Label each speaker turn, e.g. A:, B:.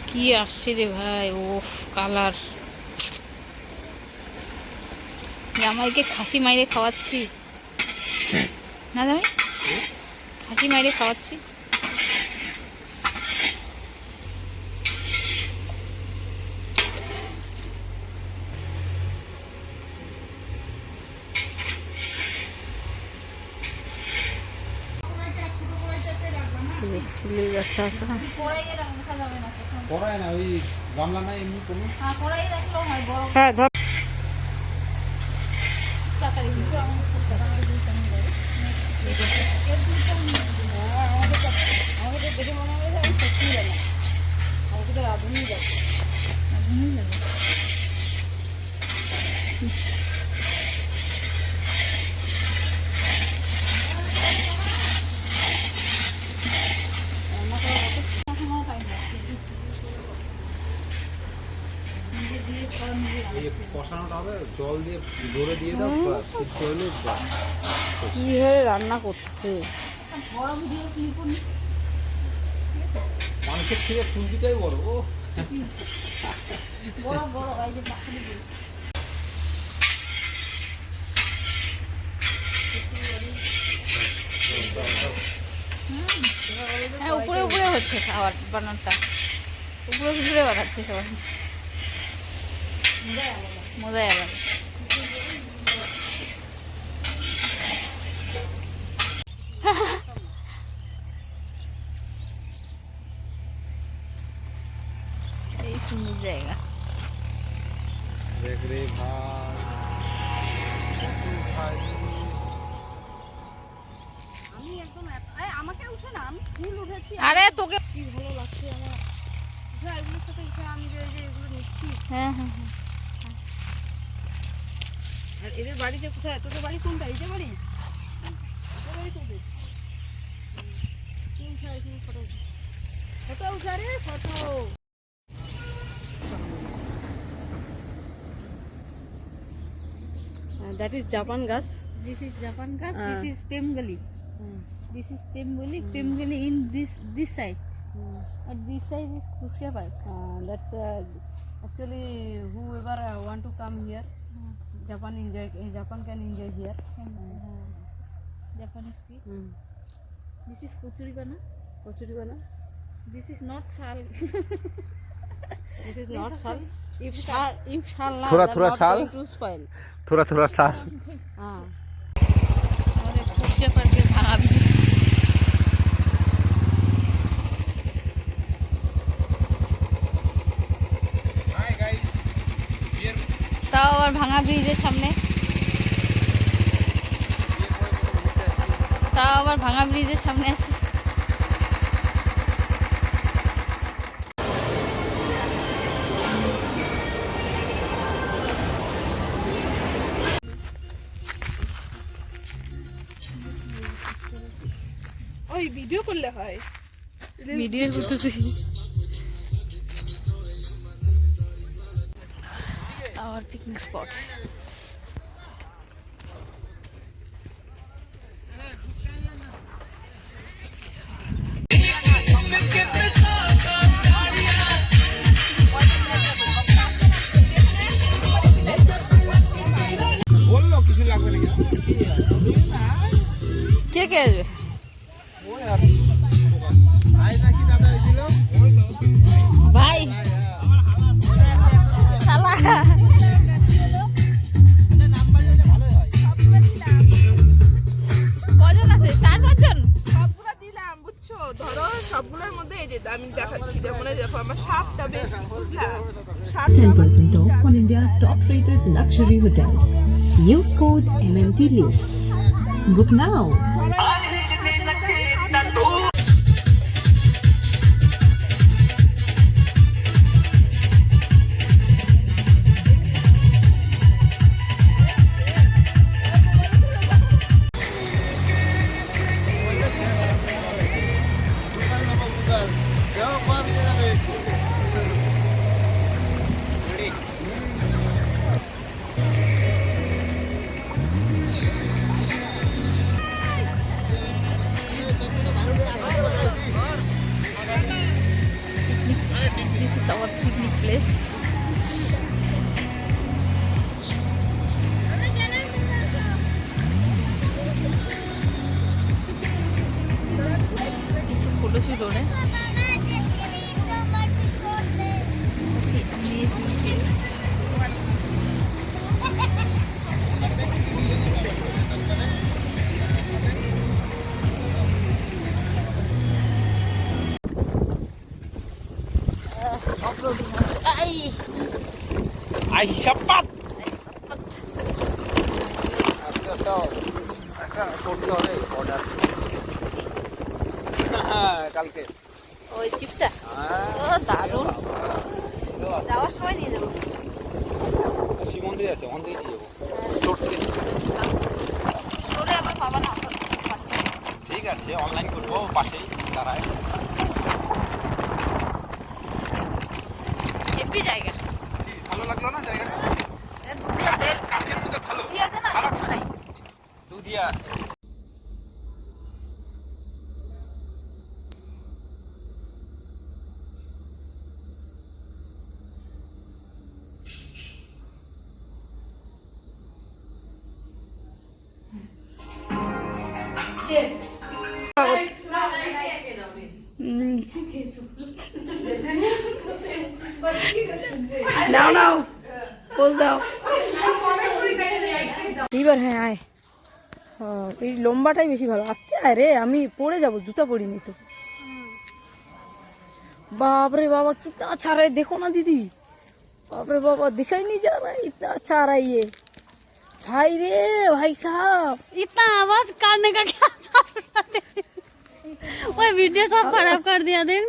A: কি আসছে রে ভাই, ওফ কালার। জামাইকে খাসি মাইরে খাওয়াচ্ছি না, জামাই খাসি মাইরে খাওয়াচ্ছি। ফুলের গাছটা আছে না, হ্যাঁ ধর। আমাকে দেখে মনে হয় আমি সত্যি জানি, আমাকে তো রাধুনি যাচ্ছে, রাধুনি যাবে। কিভাবে রান্না করছে
B: মাংসের থেকে ফুলকিটাই বড়। ও
A: বড় বড় হ্যাঁ, উপরে উপরে হচ্ছে খাবার বানানোটা, উপরে উপরে বানাচ্ছে সবাই, মজাই আলাদা। এই সুন্দর জায়গা।
B: দেখ রে ভাই,
C: আমি একদম আমাকে উঠে না, আমি ফুল উঠেছি।
A: আরে তোকে
C: কি ভালো লাগছে আমার, এগুলোর সাথে উঠে আমি যে এগুলো নিচ্ছি।
A: হ্যাঁ হ্যাঁ হ্যাঁ।
C: আর এদের বাড়িতে কোথায়, তোদের বাড়ি কোনটা? এই যে বাড়ি, বাড়ি তোদের কোন সাইড? ফটো ফটো উঠা রে, photo. That is Japan gas.
A: This is Japan gas. This is Pemgali. This is Pemgali. Pemgali in this side. And this side is Kusia Park.
C: That's actually whoever want to come here, Japan can enjoy here.
A: Japanese tea. This is Kochuribana.
C: Kochuribana.
A: This is not sal.
C: This is not sal. If sal na,
B: थोड़ा
C: then
B: थोड़ा
C: not
B: साल,
C: going to spoil.
B: थोड़ा थोड़ा साल।
A: আমাদের কুশিয়া পার্কের ভাঙা bridge. তাও আবার ভাঙা ব্রিজের সামনে, তাও আবার ভাঙা ব্রিজের সামনে আছে।
C: ওই ভিডিও করলে হয়,
A: ভিডিও করতেছি। Our picnic spot.
B: বললো কিছু লাগবে নাকি?
A: কে কে আসবে? ভাই শালা কজন আছে? 4-5 জন।
C: সবগুলো দিলাম বুঝছো, ধরো সবগুলোর মধ্যে এই যে আমি দেখাচ্ছি, যেমন দেখো আমার 7টা বেশি, বুঝলা?
D: 10% off on India's top-rated luxury hotel. Use code MMTLIVE. Book now.
A: Place. কিছু ফটোশুট हो रहा है। Amazing place. Ay,
B: আই সাপাত
A: ay sapat.
B: আজকে একটা করতে হবে অর্ডার কালকে
A: ওই চিপসটা ও দারুণ, যাওয়ার সময় নিয়ে যাবো।
B: শিব মন্দির আছে ওখান থেকে নিয়ে যাবো স্টোর থেকে
A: স্টোরে আবার পাবা না পার্সেল।
B: ঠিক আছে অনলাইন করবো পাশেই দাঁড়ায়
A: হেভি জায়গা,
B: ভালো লাগলো না জায়গাটা
A: দুধিয়া বেল
B: কাছের মধ্যে ভালো
A: দুধিয়াতে না
B: খারাপ
A: কিছু নাই।
B: দুধিয়া
C: নাও নাও পোজ দাও এইবার। হ্যাঁ আয়, এই লম্বাটাই বেশি ভালো। আস্তে আয় রে, আমি পড়ে যাব, জুতা পরিনি তো। बाप रे बाबा कितना अच्छा रहा है, देखो ना दीदी, बाप रे बाबा दिखाई नहीं जा रहा है, इतना अच्छा आ रहा है ये। भाई रे भाई साहब,
A: इतना आवाज काटने का क्या जरूरत है? वो वीडियो सब खराब कर दिया, देख ना।